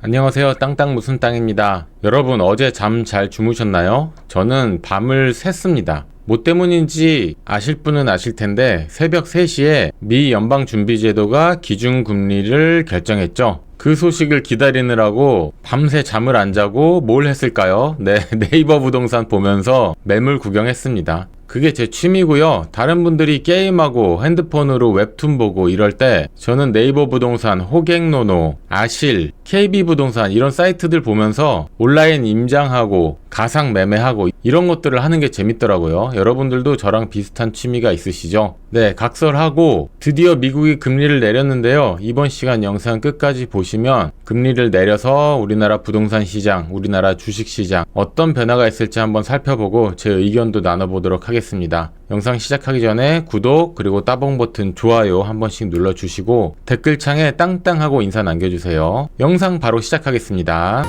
안녕하세요. 땅땅 무슨 땅입니다. 여러분 어제 잠 잘 주무셨나요? 저는 밤을 샜습니다. 뭐 때문인지 아실 분은 아실 텐데 새벽 3시에 미 연방준비제도가 기준금리를 결정했죠. 그 소식을 기다리느라고 밤새 잠을 안 자고 뭘 했을까요? 네, 네이버 부동산 보면서 매물 구경했습니다. 그게 제 취미고요. 다른 분들이 게임하고 핸드폰으로 웹툰 보고 이럴 때 저는 네이버 부동산, 호갱노노, 아실, KB부동산 이런 사이트들 보면서 온라인 임장하고 가상 매매하고 이런 것들을 하는 게 재밌더라고요. 여러분들도 저랑 비슷한 취미가 있으시죠? 네, 각설하고 드디어 미국이 금리를 내렸는데요. 이번 시간 영상 끝까지 보시면 금리를 내려서 우리나라 부동산 시장, 우리나라 주식 시장 어떤 변화가 있을지 한번 살펴보고 제 의견도 나눠보도록 하겠습니다. 영상 시작하기 전에 구독 그리고 따봉 버튼 좋아요 한 번씩 눌러주시고 댓글창에 땅땅하고 인사 남겨주세요. 영상 바로 시작하겠습니다.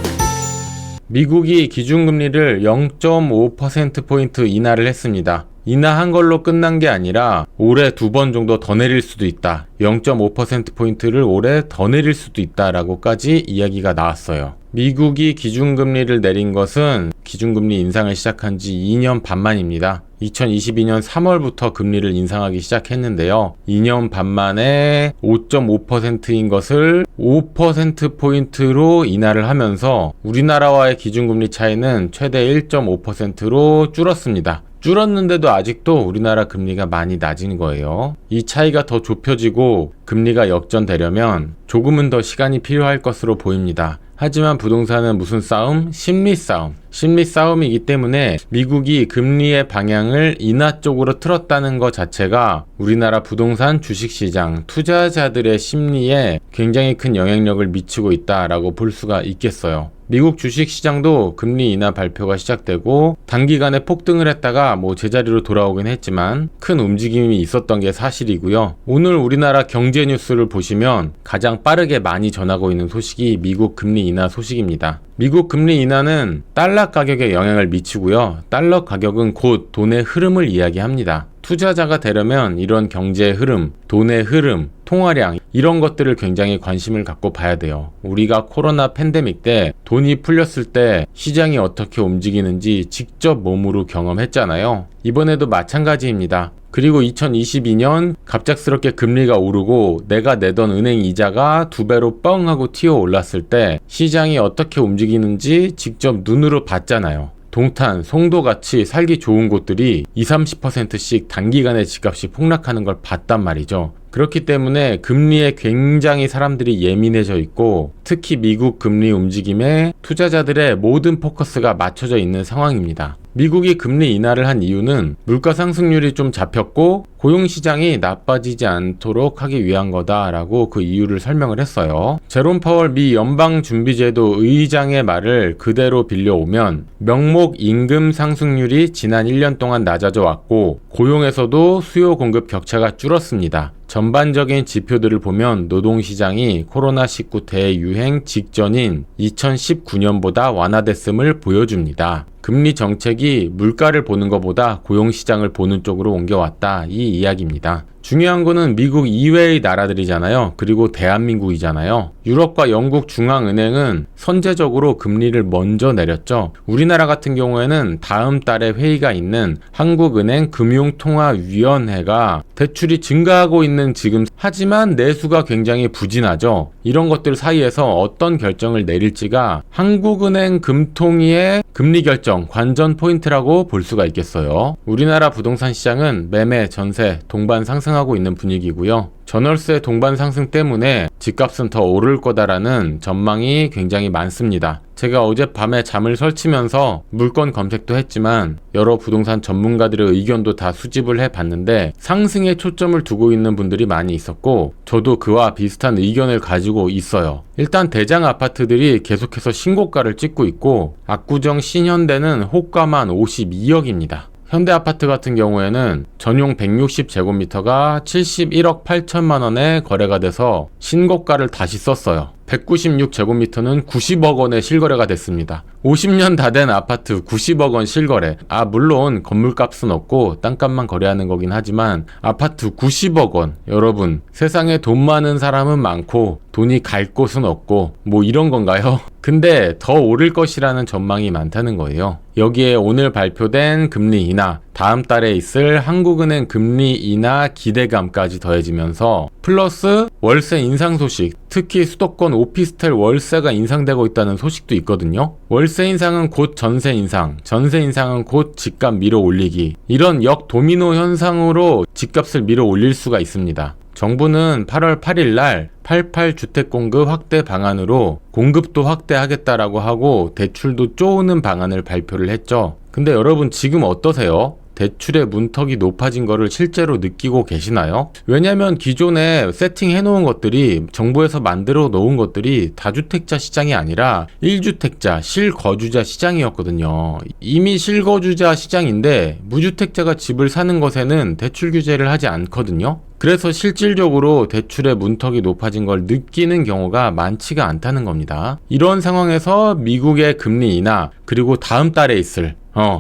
미국이 기준금리를 0.5%포인트 인하를 했습니다. 인하한 걸로 끝난 게 아니라 올해 2번 정도 더 내릴 수도 있다. 0.5%포인트를 올해 더 내릴 수도 있다라고까지 이야기가 나왔어요. 미국이 기준금리를 내린 것은 기준금리 인상을 시작한 지 2년 반 만입니다. 2022년 3월부터 금리를 인상하기 시작했는데요. 2년 반 만에 5.5%인 것을 5%포인트로 인하를 하면서 우리나라와의 기준금리 차이는 최대 1.5%로 줄었습니다. 줄었는데도 아직도 우리나라 금리가 많이 낮은 거예요. 이 차이가 더 좁혀지고 금리가 역전되려면 조금은 더 시간이 필요할 것으로 보입니다. 하지만 부동산은 무슨 싸움? 심리 싸움. 심리 싸움이기 때문에 미국이 금리의 방향을 인하 쪽으로 틀었다는 것 자체가 우리나라 부동산 주식시장 투자자들의 심리에 굉장히 큰 영향력을 미치고 있다라고 볼 수가 있겠어요. 미국 주식시장도 금리 인하 발표가 시작되고 단기간에 폭등을 했다가 제자리로 돌아오긴 했지만 큰 움직임이 있었던 게 사실이고요. 오늘 우리나라 경제 뉴스를 보시면 가장 빠르게 많이 전하고 있는 소식이 미국 금리 인하 소식입니다. 미국 금리 인하는 달러 가격에 영향을 미치고요. 달러 가격은 곧 돈의 흐름을 이야기합니다. 투자자가 되려면 이런 경제의 흐름, 돈의 흐름, 통화량 이런 것들을 굉장히 관심을 갖고 봐야 돼요. 우리가 코로나 팬데믹 때 돈이 풀렸을 때 시장이 어떻게 움직이는지 직접 몸으로 경험했잖아요. 이번에도 마찬가지입니다. 그리고 2022년 갑작스럽게 금리가 오르고 내가 내던 은행 이자가 2배로 뻥 하고 튀어 올랐을 때 시장이 어떻게 움직이는지 직접 눈으로 봤잖아요. 동탄, 송도같이 살기 좋은 곳들이 20-30%씩 단기간에 집값이 폭락하는 걸 봤단 말이죠. 그렇기 때문에 금리에 굉장히 사람들이 예민해져 있고 특히 미국 금리 움직임에 투자자들의 모든 포커스가 맞춰져 있는 상황입니다. 미국이 금리 인하를 한 이유는 물가 상승률이 좀 잡혔고 고용시장이 나빠지지 않도록 하기 위한 거다라고 그 이유를 설명을 했어요. 제롬 파월 미 연방준비제도 의장의 말을 그대로 빌려오면 명목 임금 상승률이 지난 1년 동안 낮아져 왔고 고용에서도 수요 공급 격차가 줄었습니다. 전반적인 지표들을 보면 노동시장이 코로나19 대유행 직전인 2019년보다 완화됐음을 보여줍니다. 금리 정책이 물가를 보는 것보다 고용시장을 보는 쪽으로 옮겨왔다 이 이야기입니다. 중요한 거는 미국 이외의 나라들이잖아요. 그리고 대한민국이잖아요. 유럽과 영국 중앙은행은 선제적으로 금리를 먼저 내렸죠. 우리나라 같은 경우에는 다음 달에 회의가 있는 한국은행 금융통화위원회가 대출이 증가하고 있는 지금 하지만 내수가 굉장히 부진하죠. 이런 것들 사이에서 어떤 결정을 내릴지가 한국은행 금통위의 금리 결정 관전 포인트라고 볼 수가 있겠어요. 우리나라 부동산 시장은 매매, 전세, 동반 상승하고 있는 분위기고요. 전월세 동반 상승 때문에 집값은 더 오를 거다라는 전망이 굉장히 많습니다. 제가 어젯밤에 잠을 설치면서 물건 검색도 했지만 여러 부동산 전문가들의 의견도 다 수집을 해봤는데 상승에 초점을 두고 있는 분들이 많이 있었고 저도 그와 비슷한 의견을 가지고 있어요. 일단 대장 아파트들이 계속해서 신고가를 찍고 있고 압구정 신현대는 호가만 52억입니다. 현대아파트 같은 경우에는 전용 160제곱미터가 71억 8천만 원에 거래가 돼서 신고가를 다시 썼어요. 196제곱미터는 90억 원의 실거래가 됐습니다. 50년 다 된 아파트 90억 원 실거래. 물론 건물값은 없고 땅값만 거래하는 거긴 하지만 아파트 90억 원. 여러분, 세상에 돈 많은 사람은 많고 돈이 갈 곳은 없고 뭐 이런 건가요? 근데 더 오를 것이라는 전망이 많다는 거예요. 여기에 오늘 발표된 금리 인하, 다음 달에 있을 한국은행 금리 인하 기대감까지 더해지면서 플러스 월세 인상 소식, 특히 수도권 오피스텔 월세가 인상되고 있다는 소식도 있거든요. 월세 인상은 곧 전세 인상, 전세 인상은 곧 집값 밀어 올리기, 이런 역도미노 현상으로 집값을 밀어 올릴 수가 있습니다. 정부는 8월 8일 날 88주택 공급 확대 방안으로 공급도 확대하겠다라고 하고 대출도 쪼우는 방안을 발표를 했죠. 근데 여러분 지금 어떠세요? 대출의 문턱이 높아진 거를 실제로 느끼고 계시나요? 왜냐면 기존에 세팅해 놓은 것들이, 정부에서 만들어 놓은 것들이 다주택자 시장이 아니라 1주택자, 실거주자 시장이었거든요. 이미 실거주자 시장인데 무주택자가 집을 사는 것에는 대출 규제를 하지 않거든요. 그래서 실질적으로 대출의 문턱이 높아진 걸 느끼는 경우가 많지가 않다는 겁니다. 이런 상황에서 미국의 금리 인하, 그리고 다음 달에 있을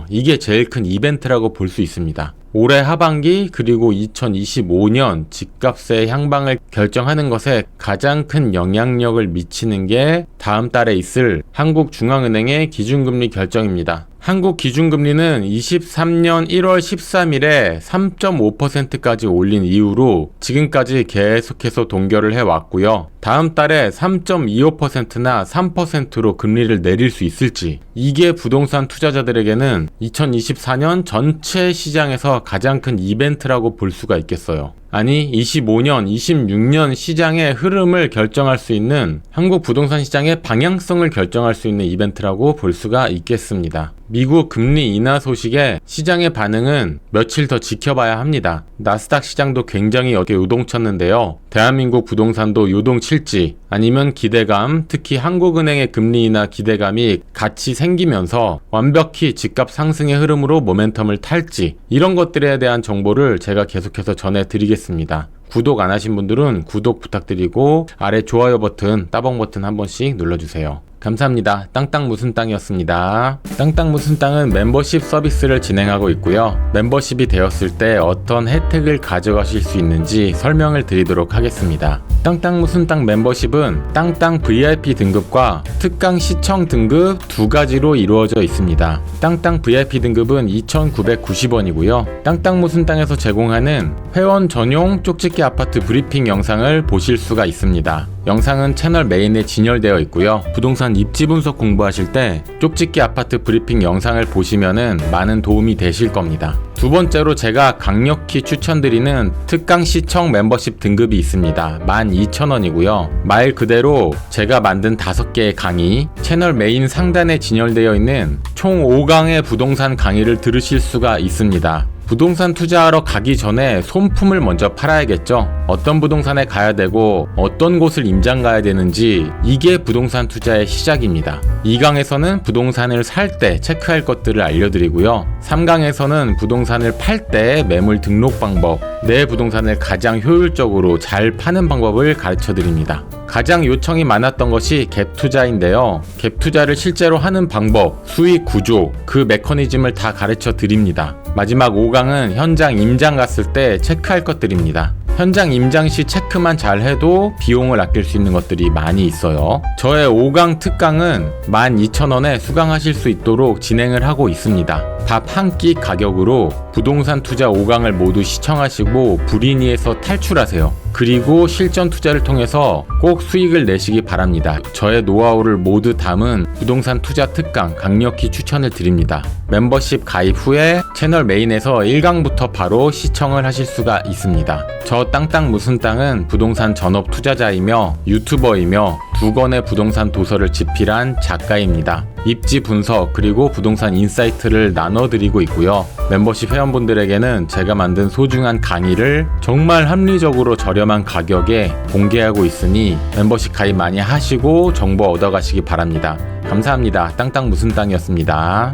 이게 제일 큰 이벤트라고 볼 수 있습니다. 올해 하반기 그리고 2025년 집값의 향방을 결정하는 것에 가장 큰 영향력을 미치는 게 다음 달에 있을 한국중앙은행의 기준금리 결정입니다. 한국 기준금리는 23년 1월 13일에 3.5%까지 올린 이후로 지금까지 계속해서 동결을 해왔고요. 다음 달에 3.25%나 3%로 금리를 내릴 수 있을지, 이게 부동산 투자자들에게는 2024년 전체 시장에서 가장 큰 이벤트라고 볼 수가 있겠어요. 아니 25년, 26년 시장의 흐름을 결정할 수 있는, 한국 부동산 시장의 방향성을 결정할 수 있는 이벤트라고 볼 수가 있겠습니다. 미국 금리 인하 소식에 시장의 반응은 며칠 더 지켜봐야 합니다. 나스닥 시장도 굉장히 요동쳤는데요. 대한민국 부동산도 요동칠지, 아니면 기대감, 특히 한국은행의 금리 인하 기대감이 같이 생기면서 완벽히 집값 상승의 흐름으로 모멘텀을 탈지, 이런 것들에 대한 정보를 제가 계속해서 전해드리겠습니다. 구독 안 하신 분들은 구독 부탁드리고 아래 좋아요 버튼, 따봉 버튼 한 번씩 눌러주세요. 감사합니다. 땅땅 무슨 땅이었습니다. 땅땅 무슨 땅은 멤버십 서비스를 진행하고 있고요. 멤버십이 되었을 때 어떤 혜택을 가져가실 수 있는지 설명을 드리도록 하겠습니다. 땅땅 무슨 땅 멤버십은 땅땅 VIP 등급과 특강 시청 등급 두 가지로 이루어져 있습니다. 땅땅 VIP 등급은 2,990원이고요. 땅땅 무슨 땅에서 제공하는 회원 전용 쪽집게 아파트 브리핑 영상을 보실 수가 있습니다. 영상은 채널 메인에 진열되어 있고요. 부동산 입지 분석 공부하실 때 쪽집게 아파트 브리핑 영상을 보시면은 많은 도움이 되실 겁니다. 두 번째로 제가 강력히 추천드리는 특강 시청 멤버십 등급이 있습니다. 12,000원이고요. 말 그대로 제가 만든 5개의 강의, 채널 메인 상단에 진열되어 있는 총 5강의 부동산 강의를 들으실 수가 있습니다. 부동산 투자하러 가기 전에 손품을 먼저 팔아야겠죠. 어떤 부동산에 가야 되고 어떤 곳을 임장 가야 되는지, 이게 부동산 투자의 시작입니다. 2강에서는 부동산을 살 때 체크할 것들을 알려드리고요. 3강에서는 부동산을 팔 때 매물 등록 방법, 내 부동산을 가장 효율적으로 잘 파는 방법을 가르쳐 드립니다. 가장 요청이 많았던 것이 갭 투자인데요. 갭 투자를 실제로 하는 방법, 수익 구조, 그 메커니즘을 다 가르쳐 드립니다. 마지막 5강은 현장 임장 갔을 때 체크할 것들입니다. 현장 임장 시 체크만 잘 해도 비용을 아낄 수 있는 것들이 많이 있어요. 저의 5강 특강은 12,000원에 수강하실 수 있도록 진행을 하고 있습니다. 밥 한 끼 가격으로 부동산 투자 5강을 모두 시청하시고 불인이에서 탈출하세요. 그리고 실전 투자를 통해서 꼭 수익을 내시기 바랍니다. 저의 노하우를 모두 담은 부동산 투자 특강 강력히 추천을 드립니다. 멤버십 가입 후에 채널 메인에서 1강부터 바로 시청을 하실 수가 있습니다. 저 땅땅 무슨 땅은 부동산 전업 투자자이며 유튜버이며 2권의 부동산 도서를 집필한 작가입니다. 입지 분석 그리고 부동산 인사이트를 나눠드리고 있고요. 멤버십 회원분들에게는 제가 만든 소중한 강의를 정말 합리적으로 저렴한 가격에 공개하고 있으니 멤버십 가입 많이 하시고 정보 얻어가시기 바랍니다. 감사합니다. 땅땅 무슨 땅이었습니다.